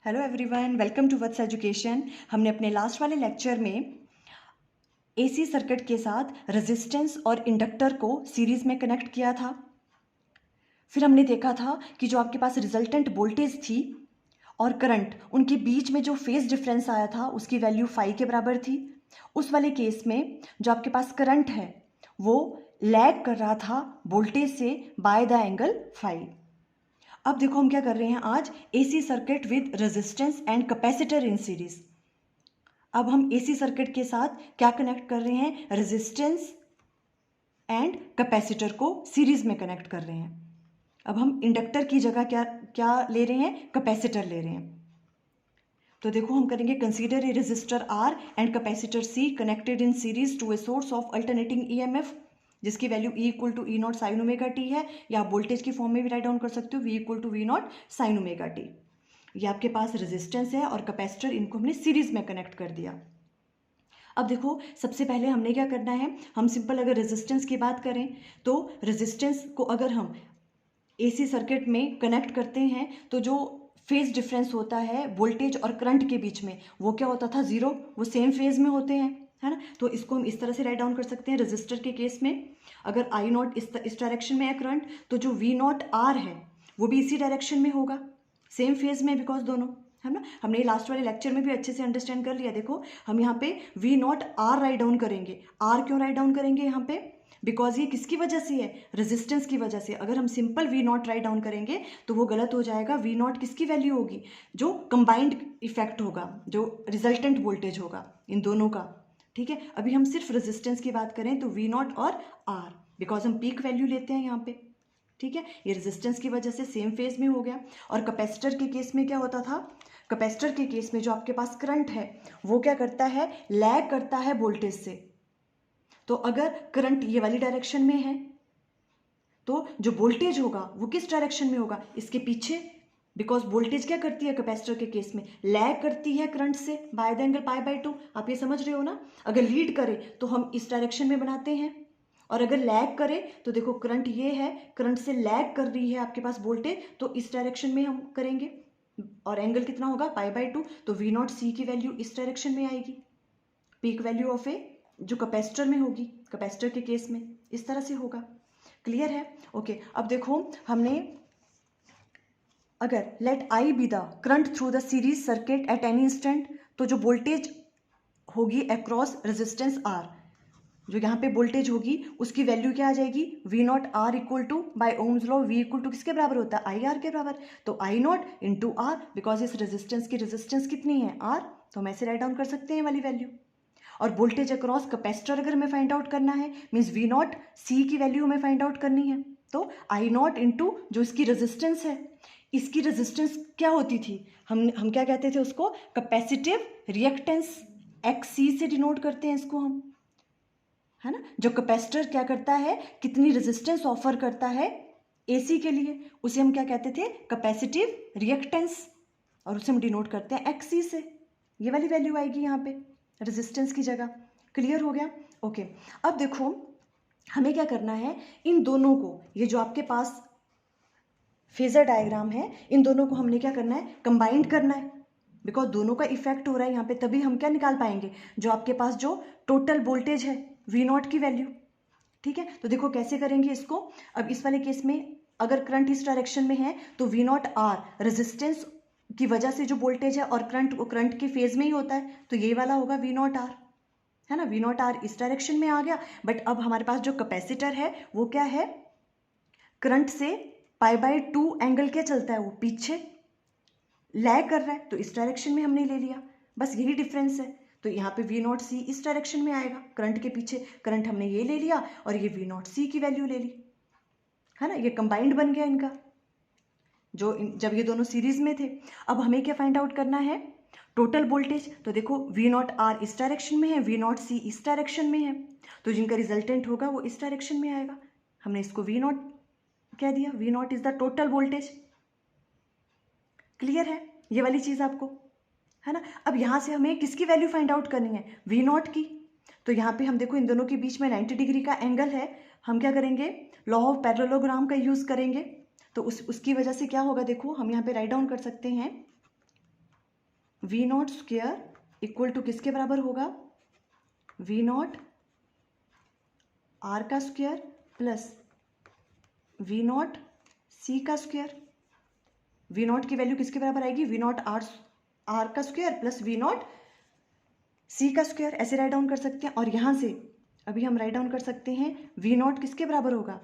Hello everyone, welcome to Vats education. हमने अपने last वाले लेक्चर में एसी सर्किट के साथ रेजिस्टेंस और इंडक्टर को सीरीज में कनेक्ट किया था। फिर हमने देखा था कि जो आपके पास रिजल्टेंट वोल्टेज थी और करंट, उनके बीच में जो फेज डिफरेंस आया था उसकी वैल्यू फाई के बराबर थी। उस वाले केस में जो आपके पास करंट है वो लैग कर रहा था वोल्टेज से बाय द एंगल फाई। अब देखो हम क्या कर रहे हैं आज, AC circuit with resistance and capacitor in series. अब हम एसी सर्किट के साथ क्या कनेक्ट कर रहे हैं, रेजिस्टेंस एंड कैपेसिटर को सीरीज में कनेक्ट कर रहे हैं। अब हम इंडक्टर की जगह क्या क्या ले रहे हैं, कैपेसिटर ले रहे हैं। तो देखो हम करेंगे, consider a resistor R and capacitor C connected in series to a source of alternating EMF जिसकी value E equal to E naught sine omega T है, या आप वोल्टेज की फॉर्म में भी राइट डाउन कर सकते हो V equal to V naught sine omega t. ये आपके पास रेजिस्टेंस है और कैपेसिटर, इनको हमने सीरीज में कनेक्ट कर दिया। अब देखो सबसे पहले हमने क्या करना है, हम सिंपल अगर रेजिस्टेंस की बात करें तो रेजिस्टेंस को अगर हम एसी सर्किट में कनेक्ट करते हैं तो जो फेज डिफरेंस होता है वोल्टेज और करंट के बीच में वो क्या होता था, जीरो। वो सेम फेज में होते हैं, है ना। तो इसको हम इस तरह से राइट डाउन कर सकते हैं। रजिस्टर के केस में अगर आई नॉट इस डायरेक्शन में है करंट, तो जो वी नॉट आर है वो भी इसी डायरेक्शन में होगा, सेम फेज में, बिकॉज दोनों, है ना। हमने लास्ट वाले लेक्चर में भी अच्छे से अंडरस्टैंड कर लिया। देखो हम यहाँ पे V naught R write down करेंगे। आर क्यों राइट डाउन करेंगे यहाँ पे, बिकॉज ये किसकी वजह से है, रेजिस्टेंस की वजह से। अगर हम simple V naught write down करेंगे तो वो गलत हो जाएगा। वी नॉट किसकी वैल्यू होगी, जो कंबाइंड इफेक्ट होगा, जो रिजल्टेंट वोल्टेज होगा इन दोनों का, ठीक है। अभी हम सिर्फ रेजिस्टेंस की बात करें तो वी नॉट और आर, बिकॉज हम पीक वैल्यू लेते हैं यहाँ पे, ठीक है। ये रेजिस्टेंस की वजह से सेम फेज में हो गया। और कैपेसिटर के केस में क्या होता था, कैपेसिटर के केस में जो आपके पास करंट है वो क्या करता है, लैग करता है वोल्टेज से। तो अगर करंट ये वाली डायरेक्शन में है तो जो वोल्टेज होगा वो किस डायरेक्शन में होगा, इसके पीछे। बिकॉज वोल्टेज क्या करती है कैपेसिटर के केस में, लैग करती है करंट से by the angle pi by 2। आप ये समझ रहे हो ना। अगर लीड करे तो हम इस डायरेक्शन में बनाते हैं, और अगर लैग करे तो देखो करंट ये है, करंट से लैग कर रही है आपके पास वोल्टेज, तो इस डायरेक्शन में हम करेंगे, और एंगल कितना होगा, पाई बाय 2। तो वी नॉट सी की वैल्यू इस डायरेक्शन में आएगी, पीक वैल्यू ऑफ ए जो कैपेसिटर में होगी, कैपेसिटर के केस में इस तरह से होगा। क्लियर है, ओके। अब देखो हमने, अगर let I be the current through the series circuit at any instant, तो जो वोल्टेज होगी अक्रॉस रेजिस्टेंस आर, जो यहाँ पे वोल्टेज होगी उसकी वैल्यू क्या आ जाएगी, V naught R equal to by Ohm's law V equal to किसके बराबर होता है, आई आर के बराबर। तो I naught into R, because इस रेजिस्टेंस की रेजिस्टेंस कितनी है, आर, तो हम ऐसे राइट डाउन कर सकते हैं वाली वैल्यू। और वोल्टेज अक्रॉस कैपेसिटर अगर हमें फाइंड आउट करना है, मीन्स वी नॉट सी की वैल्यू हमें फाइंड आउट करनी है, तो आई नॉट इंटू जो इसकी रेजिस्टेंस है, इसकी रेजिस्टेंस क्या होती थी, हम क्या कहते थे उसको, कैपेसिटिव रिएक्टेंस, एक्स सी से डिनोट करते हैं इसको हम, है ना। जो कैपेसिटर क्या करता है, कितनी रेजिस्टेंस ऑफर करता है एसी के लिए, उसे हम क्या कहते थे, कैपेसिटिव रिएक्टेंस, और उसे हम डिनोट करते हैं एक्स सी से। ये वाली वैल्यू आएगी यहाँ पे रेजिस्टेंस की जगह। क्लियर हो गया, ओके। अब देखो हमें क्या करना है, इन दोनों को, ये जो आपके पास फेजर डायग्राम है, इन दोनों को हमने क्या करना है, कंबाइंड करना है, बिकॉज दोनों का इफेक्ट हो रहा है यहाँ पे, तभी हम क्या निकाल पाएंगे, जो आपके पास जो टोटल वोल्टेज है वी नॉट की वैल्यू, ठीक है। तो देखो कैसे करेंगे इसको। अब इस वाले केस में अगर करंट इस डायरेक्शन में है तो वी नॉट आर रेजिस्टेंस की वजह से जो वोल्टेज है, और करंट के फेज में ही होता है, तो ये वाला होगा वी नॉट आर, है ना। वी नॉट आर इस डायरेक्शन में आ गया, बट अब हमारे पास जो कैपेसिटर है वो क्या है, करंट से पाई बाय 2 एंगल क्या चलता है, वो पीछे लैग कर रहा है, तो इस डायरेक्शन में हमने ले लिया, बस यही डिफरेंस है। तो यहाँ पे वी नॉट सी इस डायरेक्शन में आएगा, करंट के पीछे करंट हमने ये ले लिया, और ये वी नॉट सी की वैल्यू ले ली, है ना। ये कंबाइंड बन गया इनका, जब ये दोनों सीरीज में थे। अब हमें क्या फाइंड आउट करना है, टोटल वोल्टेज। तो देखो वी नॉट आर इस डायरेक्शन में है, वी नॉट सी इस डायरेक्शन में है, तो जिनका रिजल्टेंट होगा वो इस डायरेक्शन में आएगा। हमने इसको वी नॉट कह दिया, V naught is the total voltage. Clear है ये वाली चीज आपको, है ना। अब यहाँ से हमें किसकी वैल्यू फाइंड आउट करनी है, वी नॉट की। तो यहाँ पे हम देखो इन दोनों के बीच में 90 डिग्री का एंगल है, हम क्या करेंगे, लॉ ऑफ पैरेललोग्राम का यूज करेंगे। तो उसकी वजह से क्या होगा, देखो हम यहाँ पे राइट डाउन कर सकते हैं, V naught square equal to किसके बराबर होगा, वी नॉट आर का square plus V naught C का स्क्वायर। वी नॉट की वैल्यू किसके बराबर आएगी, वी नॉट आर का square plus V naught C का स्क्वायर, ऐसे राइट डाउन कर सकते हैं। और यहां से अभी हम राइट डाउन कर सकते हैं वी नॉट किसके बराबर होगा,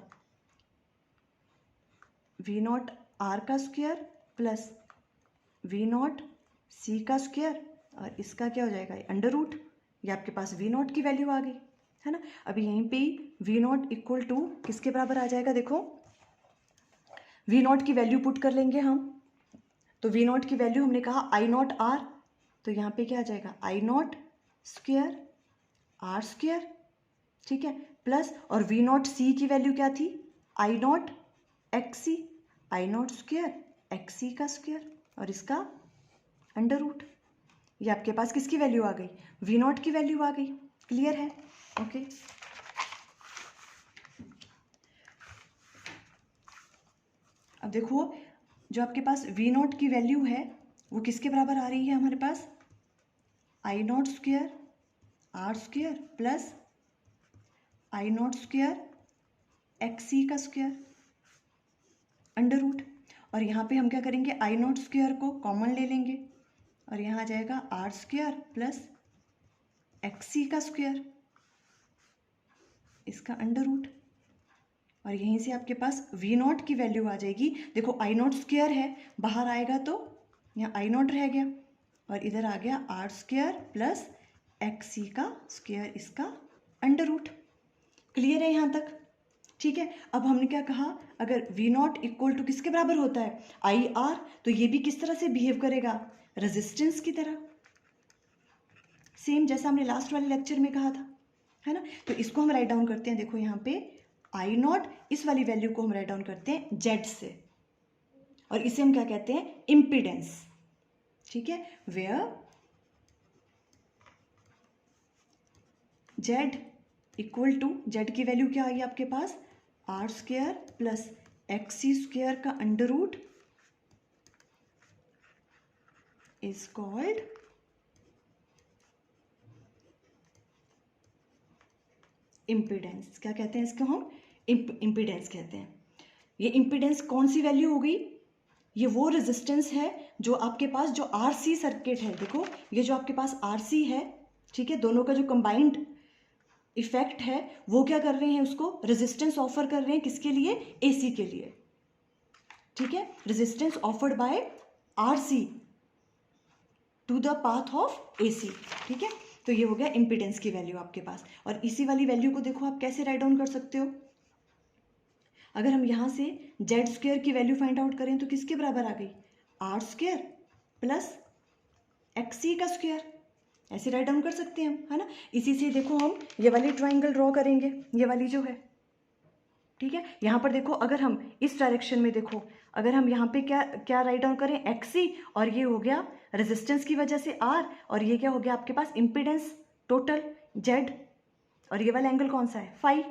वी नॉट आर का square plus V naught C का स्क्वायर, और इसका क्या हो जाएगा, अंडर रूट। ये आपके पास वी नॉट की वैल्यू आ गई है ना। अभी यहीं पे वी नॉट इक्वल टू किसके बराबर आ जाएगा, देखो वी नॉट की वैल्यू पुट कर लेंगे हम। तो वी नॉट की वैल्यू हमने कहा आई नॉट आर, तो यहाँ पे क्या आ जाएगा, आई नॉट स्क्वायर आर स्क्वायर, ठीक है, प्लस और वी नॉट सी की वैल्यू क्या थी, I naught X C, I naught square X C का स्क्वायर, और इसका अंडर रूट। ये आपके पास किसकी वैल्यू आ गई, वी नॉट की वैल्यू आ गई। क्लियर है, ओके। अब देखो जो आपके पास वी नॉट की वैल्यू है वो किसके बराबर आ रही है हमारे पास, I naught square R square plus I naught square X C का स्क्वायर अंडर रूट। और यहाँ पे हम क्या करेंगे, आई नॉट स्क्वायर को कॉमन ले लेंगे और यहाँ आ जाएगा are square plus X C का स्क्वायर, इसका अंडर रूट। और यहीं से आपके पास वी नॉट की वैल्यू आ जाएगी। देखो आई नॉट स्क्वायर है, बाहर आएगा तो यहाँ आई नॉट रह गया और इधर आ गया are square plus X C का स्क्वायर, इसका अंडर रूट। क्लियर है यहाँ तक, ठीक है। अब हमने क्या कहा, अगर वी नॉट इक्वल टू किसके बराबर होता है, आई आर, तो ये भी किस तरह से बिहेव करेगा, रेजिस्टेंस की तरह, सेम जैसा हमने लास्ट वाले लेक्चर में कहा था, है ना। तो इसको हम राइट डाउन करते हैं, देखो यहाँ पे आई नॉट, इस वाली वैल्यू को हम राइट डाउन करते हैं जेड से, और इसे हम क्या कहते हैं, इम्पीडेंस, ठीक है। Where Z equal to, Z की वैल्यू क्या आई आपके पास, R square plus X C square का under root is called impedance. क्या कहते हैं इसको हम, इम्पीडेंस कहते हैं। ये इम्पीडेंस कौन सी वैल्यू हो गई, ये वो रेजिस्टेंस है जो आपके पास, जो आरसी सर्किट है, देखो ये जो आपके पास आरसी है, ठीक है, दोनों का जो कंबाइंड इफेक्ट है वो क्या कर रहे हैं, उसको रेजिस्टेंस ऑफर कर रहे हैं, किसके लिए, एसी के लिए, ठीक है। Resistance offered by RC to the path of AC, ठीक है। तो ये हो गया इम्पीडेंस की वैल्यू आपके पास। और इसी वाली वैल्यू को देखो आप कैसे राइट डाउन कर सकते हो, अगर हम यहाँ से जेड स्क्वायर की वैल्यू फाइंड आउट करें तो किसके बराबर आ गई, are square plus X C का स्क्वायर, ऐसे राइट डाउन कर सकते हैं हम, है ना। इसी से देखो हम ये वाली ट्राइंगल ड्रॉ करेंगे, ये वाली जो है, ठीक है। यहाँ पर देखो अगर हम इस डायरेक्शन में देखो, अगर हम यहाँ पे क्या क्या राइट डाउन करें, एक्स सी, और ये हो गया रेजिस्टेंस की वजह से आर, और ये क्या हो गया आपके पास, इम्पीडेंस टोटल जेड, और ये वाला एंगल कौन सा है, फाई,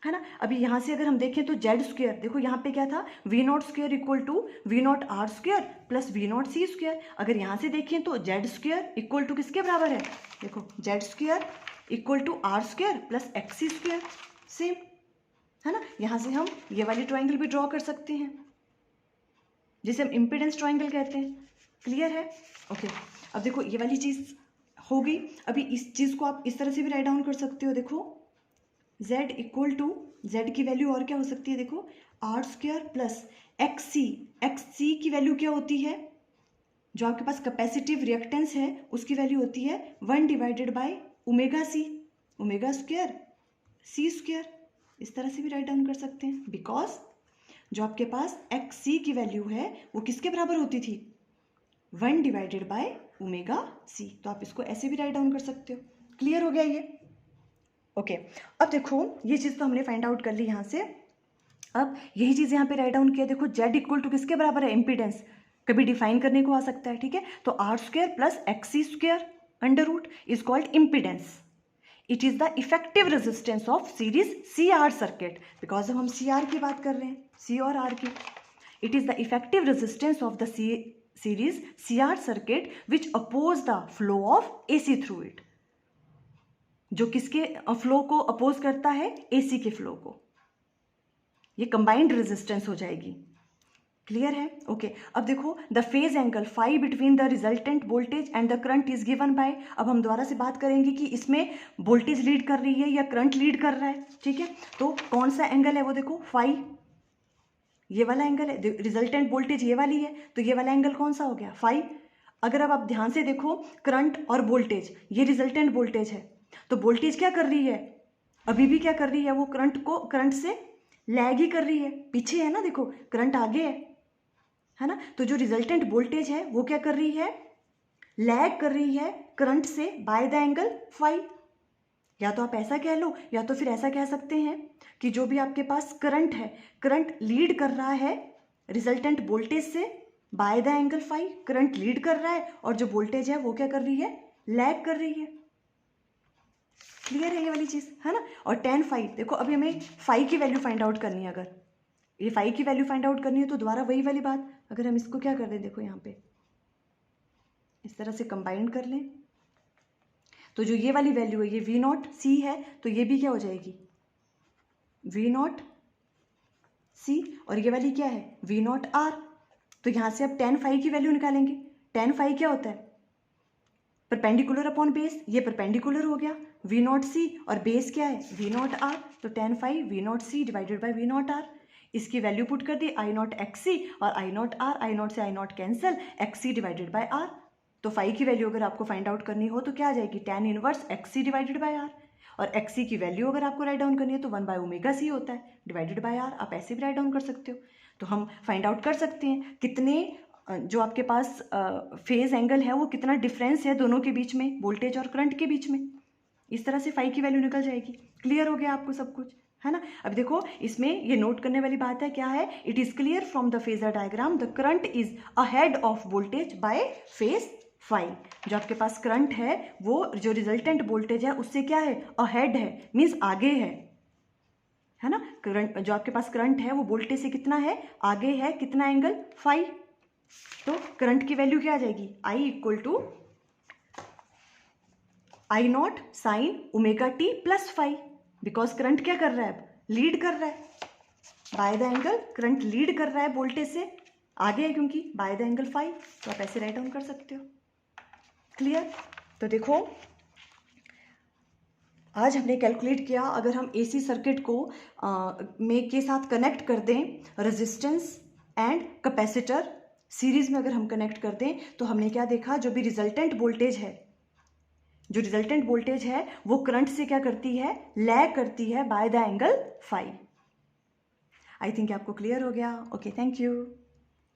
है ना। अभी यहाँ से अगर हम देखें तो जेड स्क्वायर, देखो यहाँ पे क्या था, V naught square equal to V naught R square plus V naught C square. अगर यहाँ से देखें तो जेड स्क्वायर इक्वल टू किसके बराबर है, देखो Z square equal to R square plus X C square, same, है ना। यहाँ से हम ये वाली ट्राइंगल भी ड्रॉ कर सकते हैं जिसे हम इम्पीडेंस ट्राइंगल कहते हैं। क्लियर है, ओके। अब देखो ये वाली चीज़ हो गई। अभी इस चीज़ को आप इस तरह से भी राइट डाउन कर सकते हो, देखो z इक्वल टू, जेड की वैल्यू और क्या हो सकती है, देखो are square plus X C की वैल्यू क्या होती है, जो आपके पास कैपेसिटिव रिएक्टेंस है उसकी वैल्यू होती है 1 divided by omega C, omega square C square, इस तरह से भी राइट डाउन कर सकते हैं, बिकॉज जो आपके पास एक्स सी की वैल्यू है वो किसके बराबर होती थी, 1 डिवाइडेड बाय ओमेगा सी। तो आप इसको ऐसे भी राइट डाउन कर सकते हो। क्लियर हो गया ये, ओके। अब देखो ये चीज़ तो हमने फाइंड आउट कर ली यहाँ से। अब यही चीज़ यहाँ पे राइट डाउन किया, देखो जेड इक्वल टू किसके बराबर है, इम्पीडेंस, कभी डिफाइन करने को आ सकता है, ठीक है। तो R square plus X C square under root is called impedance. It is the effective resistance of series C R circuit, because अब हम सी आर की बात कर रहे हैं, सी और आर की। It is the effective resistance of the series CR circuit which oppose the flow of AC through it. जो किसके फ्लो को अपोज करता है? AC के फ्लो को. ये कंबाइंड रेजिस्टेंस हो जाएगी. क्लियर है? ओके. अब देखो the phase angle phi between the resultant voltage and the current is given by. अब हम दोबारा से बात करेंगे कि इसमें वोल्टेज लीड कर रही है या करंट लीड कर रहा है. ठीक है, तो कौन सा एंगल है वो देखो, फाई. ये वाला एंगल है, रिजल्टेंट वोल्टेज ये वाली है, तो ये वाला एंगल कौन सा हो गया? फाई. अगर अब आप ध्यान से देखो करंट और वोल्टेज, ये रिजल्टेंट वोल्टेज है, तो वोल्टेज क्या कर रही है? अभी भी क्या कर रही है? वो करंट से लैग ही कर रही है, पीछे है ना. देखो करंट आगे है ना, तो जो रिजल्टेंट वोल्टेज है वो क्या कर रही है? लैग कर रही है करंट से बाय द एंगल फाई. या तो आप ऐसा कह लो या तो फिर ऐसा कह सकते हैं कि जो भी आपके पास करंट है, करंट लीड कर रहा है रिजल्टेंट वोल्टेज से by the angle phi. Current lead कर रहा है और जो वोल्टेज है वो क्या कर रही है? लैग कर रही है. क्लियर है ये वाली चीज़, है ना. और tan फाई, देखो अभी हमें फाई की वैल्यू फाइंड आउट करनी है. अगर ये फाई की वैल्यू फाइंड आउट करनी है तो दोबारा वही वाली बात, अगर हम इसको क्या कर दें, देखो यहाँ पे इस तरह से कंबाइन कर लें, तो जो ये वाली वैल्यू है ये वी नॉट सी है, तो ये भी क्या हो जाएगी? V naught C. और ये वाली क्या है? V naught R. तो यहाँ से अब tan फाई की वैल्यू निकालेंगे. tan फाई क्या होता है? Perpendicular upon base. ये परपेंडिकुलर हो गया, वी नॉट सी, और बेस क्या है? V naught R. तो tan phi V naught C divided by V naught R. इसकी वैल्यू पुट कर दी, आई नॉट एक्स सी और I naught are. I naught से I naught cancel, X C divided by R. तो phi की value अगर आपको find out करनी हो तो क्या आ जाएगी? tan inverse X C divided by R. और एक्स सी की वैल्यू अगर आपको राइट डाउन करनी है तो 1 बाय ओमेगा सी होता है डिवाइडेड बाय आर. आप ऐसे भी राइट डाउन कर सकते हो. तो हम फाइंड आउट कर सकते हैं कितने जो आपके पास फेज एंगल है वो कितना डिफरेंस है दोनों के बीच में, वोल्टेज और करंट के बीच में. इस तरह से फाई की वैल्यू निकल जाएगी. क्लियर हो गया आपको सब कुछ, है ना. अब देखो इसमें ये नोट करने वाली बात है, क्या है? It is clear from the phasor diagram the current is ahead of voltage by phase phi. जो आपके पास करंट है वो जो रिजल्टेंट वोल्टेज है उससे क्या है? अहेड है, मीन्स आगे है ना. करंट जो आपके पास करंट है वो वोल्टेज से कितना है? आगे है. कितना एंगल? फाई. तो करंट की वैल्यू क्या आ जाएगी? I equal to I naught sine omega T plus phi. Because current क्या कर रहा है? अब लीड कर रहा है by the angle. Current lead कर रहा है वोल्टेज से आगे है क्योंकि बाय द एंगल फाई. तो आप ऐसे राइट डाउन कर सकते हो. क्लियर. तो देखो आज हमने कैलकुलेट किया, अगर हम एसी सर्किट को में के साथ कनेक्ट कर दें रेजिस्टेंस एंड कैपेसिटर सीरीज में, अगर हम कनेक्ट कर दें तो हमने क्या देखा? जो भी रिजल्टेंट वोल्टेज है, जो रिजल्टेंट वोल्टेज है वो करंट से क्या करती है? लैग करती है by the angle phi. I think आपको क्लियर हो गया. Okay, thank you.